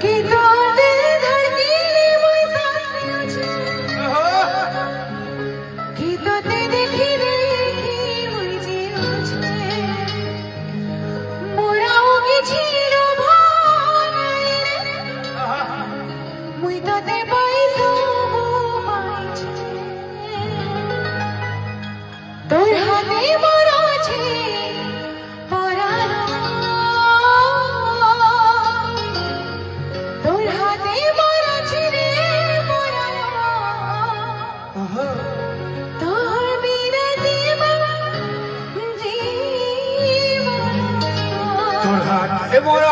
कि तो दिल धड़कीले मुई सांस कि तो ते देखी मुई जीवछे मोराओ गिछिरो भानाइले मुई तो ते पाइसो पाइछे তোর হাতে মোর আছে পরানো তোর হাতে মোর আছে রে পরানো তোর বিনা জীবন তোর হাতে মোর